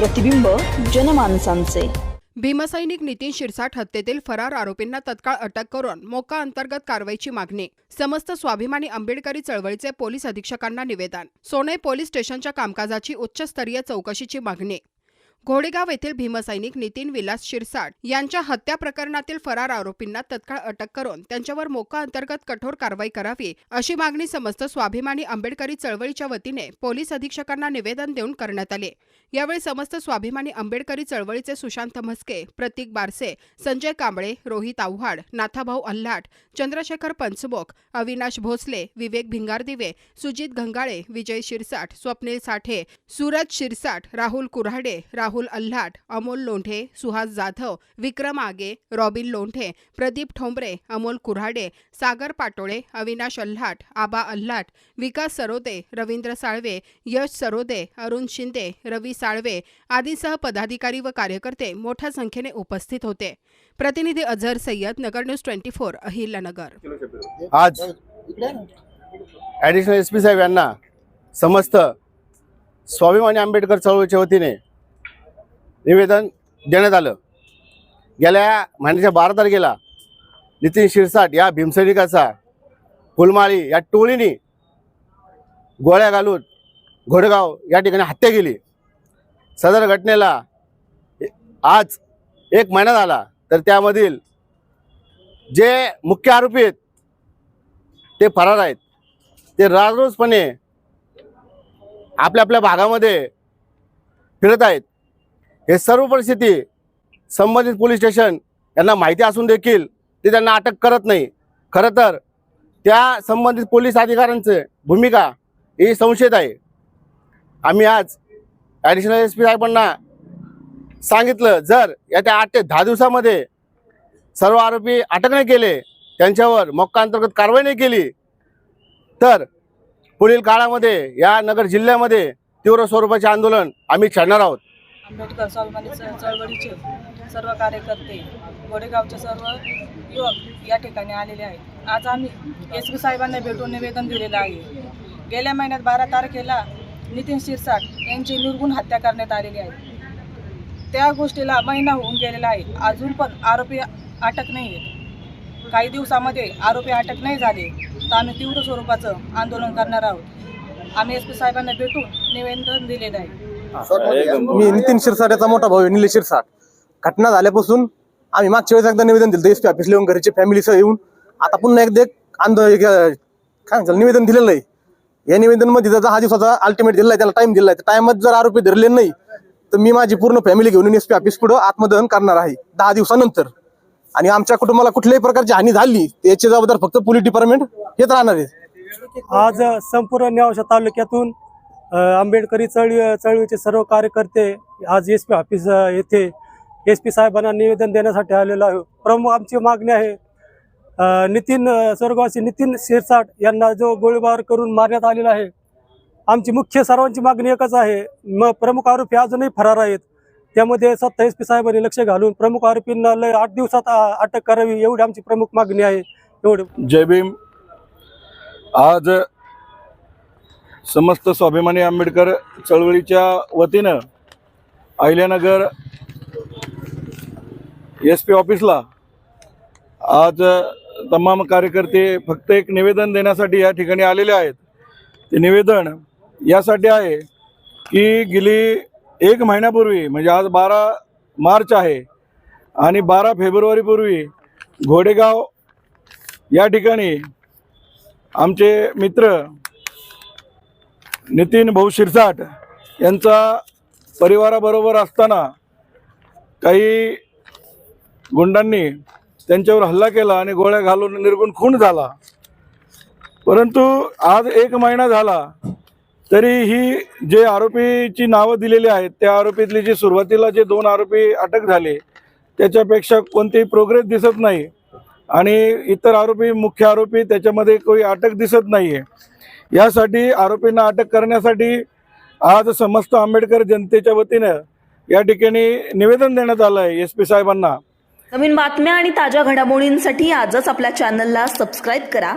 प्रतिबिंब जनमानसांचे। भीमसैनिक नितीन शिरसाट हत्येतील फरार आरोपींना तत्काळ अटक करून मोका अंतर्गत कारवाईची मागणी। समस्त स्वाभिमानी आंबेडकरी चळवळीचे पोलीस अधीक्षकांना निवेदन। सोनई पोलीस स्टेशनच्या कामकाजाची उच्चस्तरीय चौकशीची मागणी। घोडेगाव येथील भीमसैनिक नितीन विलास शिरसाट यांच्या हत्या प्रकरणातील फरार आरोपींना तत्काळ अटक करून त्यांच्यावर मोका अंतर्गत कठोर कारवाई करावी अशी मागणी समस्त स्वाभिमानी आंबेडकरी चळवळीच्या वतीने पोलीस अधीक्षकांना निवेदन देऊन करण्यात आले। यावेळी समस्त स्वाभिमानी आंबेडकरी चळवळीचे सुशांत म्हस्के, प्रतीक बारसे, संजय कांबळे, रोहित आव्हाड, नाथाभाऊ अल्हाट, चंद्रशेखर पंचबोक, अविनाश भोसले, विवेक भिंगारदिवे, सुजित घंगाळे, विजय शिरसाट, स्वप्नील साठे, सूरज शिरसाट, राहुल कुऱ्हाडे, राहुल अल्हाट, अमोल लोंढे, सुहास जाधव, विक्रम आगे, रॉबिन लोंढे, प्रदीप ठोंबरे, अमोल कुऱ्हाडे, सागर पाटोळे, अविनाश अल्हाट, आबा अल्हाट, विकास सरोदे, रवींद्र साळवे, यश सरोदे, अरुण शिंदे, रवी साळवे आदीसह पदाधिकारी व कार्यकर्ते मोठ्या संख्येने उपस्थित होते। प्रतिनिधी अझहर सय्यद, नगर न्यूज 24, अहिल्यानगर। आज ॲडिशनल एसपी साहेब यांना समस्त स्वाभिमानी आंबेडकर चळवळीच्या वतीने निवेदन देण्यात आलं। गेल्या महिन्याच्या 12 तारखेला नितीन शिरसाट या भीमसैनिकाचा फुलमाळी या टोळीने गोळ्या घालून घोडेगाव या ठिकाणी हत्या केली। सदर घटनेला आज 1 महिना झाला, तर त्यामधील जे मुख्य आरोपी आहेत ते फरार आहेत। ते राजरोजपणे आपल्या आपल्या भागामध्ये फिरत आहेत। हे सर्व परिस्थिती संबंधित पोलीस स्टेशन यांना माहिती असून देखील ते त्यांना अटक करत नाही। खरं तर त्या संबंधित पोलीस अधिकाऱ्यांची भूमिका ही संशयित आहे। आम्ही आज ॲडिशनल एसपी साहेबांना सांगितलं, जर येत्या 8 ते 10 दिवसामध्ये सर्व आरोपी अटक नाही केले, त्यांच्यावर मोक्का अंतर्गत कारवाई नाही केली, तर पुढील काळामध्ये या नगर जिल्ह्यामध्ये तीव्र स्वरूपाचे आंदोलन आम्ही छेडणार आहोत। आंबेडकर स्वाभिमानी चळवळीचे सर्व कार्यकर्ते, घोडेगावचे सर्व युवक या ठिकाणी आलेले आहेत। आज आम्ही एसपी साहेबांना भेटून निवेदन दिलेलं आहे। गेल्या महिन्यात 12 तारखेला नितीन शिरसाट यांची निर्गुण हत्या करण्यात आलेली आहे। त्या गोष्टीला महिना होऊन गेलेला आहे, अजून पण आरोपी अटक नाही आहेत। काही दिवसामध्ये आरोपी अटक नाही झाले तर आम्ही तीव्र स्वरूपाचं आंदोलन करणार आहोत। आम्ही एसपी साहेबांना भेटून निवेदन दिलेलं आहे। मी नितीन शिरसाट याचा मोठा भाऊ निलेश शिरसाट। घटना झाल्यापासून आम्ही मागच्या वेळेस एकदा निवेदन दिलं एसपी ऑफिसला येऊन, घरचे फॅमिलीसह येऊन। आता पुन्हा एकदा निवेदन दिलेलं आहे। या निवेदनमध्ये जर 10 दिवसाचा अल्टिमेट दिला आहे, त्याला टाइम दिला आहे, तर टाइमात जर आरोपी धरले नाही तर मी माझी पूर्ण फॅमिली घेऊन एसपी ऑफिस पुढे आत्मदहन करणार आहे 10 दिवसानंतर। आणि आमच्या कुटुंबाला कुठल्याही प्रकारची हानी झाली याची जबाबदार फक्त पोलीस डिपार्टमेंट हेच राहणार आहे। आज संपूर्ण नेवासा तालुक्यातून आंबेडकरी चळवळीचे सर्व कार्यकर्ते आज एसपी ऑफिस येथे एसपी साहेबांना निवेदन देण्यासाठी आलेलो आहे। प्रमुख आमची मागणी आहे, नितीन स्वर्गवासी नितीन शिरसाट यांना जो गोळीबार करून मारण्यात आलेला आहे, आमची मुख्य सर्वांची मागणी एकच आहे। प्रमुख आरोपी अजूनही फरार आहेत, त्यामध्ये स्वतः एसपी साहेबांनी लक्ष घालून प्रमुख आरोपींना 8 दिवसात अटक करावी एवढी आमची प्रमुख मागणी आहे। एवढे जय भीम। आज समस्त स्वाभिमानी आंबेडकर चळवळीच्या वतीनं अहिल्यानगर एसपी ऑफिसला आज तमाम कार्यकर्ते फक्त एक निवेदन देण्यासाठी या ठिकाणी आलेले आहेत। ते निवेदन यासाठी आहे की गेली 1 महिन्यापूर्वी म्हणजे आज 12 मार्च आहे आणि 12 फेब्रुवारीपूर्वी घोडेगाव या ठिकाणी आमचे मित्र नितीन भाऊ शिरसाट यांचा परिवाराबरोबर असताना काही गुंडांनी त्यांच्यावर हल्ला केला आणि गोळ्या घालून निर्गुण खून झाला। परंतु आज 1 महिना झाला तरी ही जे आरोपीची नावं दिलेली आहेत त्या आरोपीतली जी सुरुवातीला जे 2 आरोपी अटक झाले त्याच्यापेक्षा कोणतेही प्रोग्रेस दिसत नाही आणि इतर आरोपी मुख्य आरोपी त्याच्यामध्ये कोणी अटक दिसत नाही आहे। यासाठी आरोपींना अटक करण्यासाठी आज समस्त आंबेडकर जनतेच्या वतीनं या ठिकाणी निवेदन देण्यात आलं आहे एसपी साहेबांना। नवीन बातम्या आणि ताज्या घडामोडींसाठी आजच आपल्या चॅनलला सबस्क्राईब करा।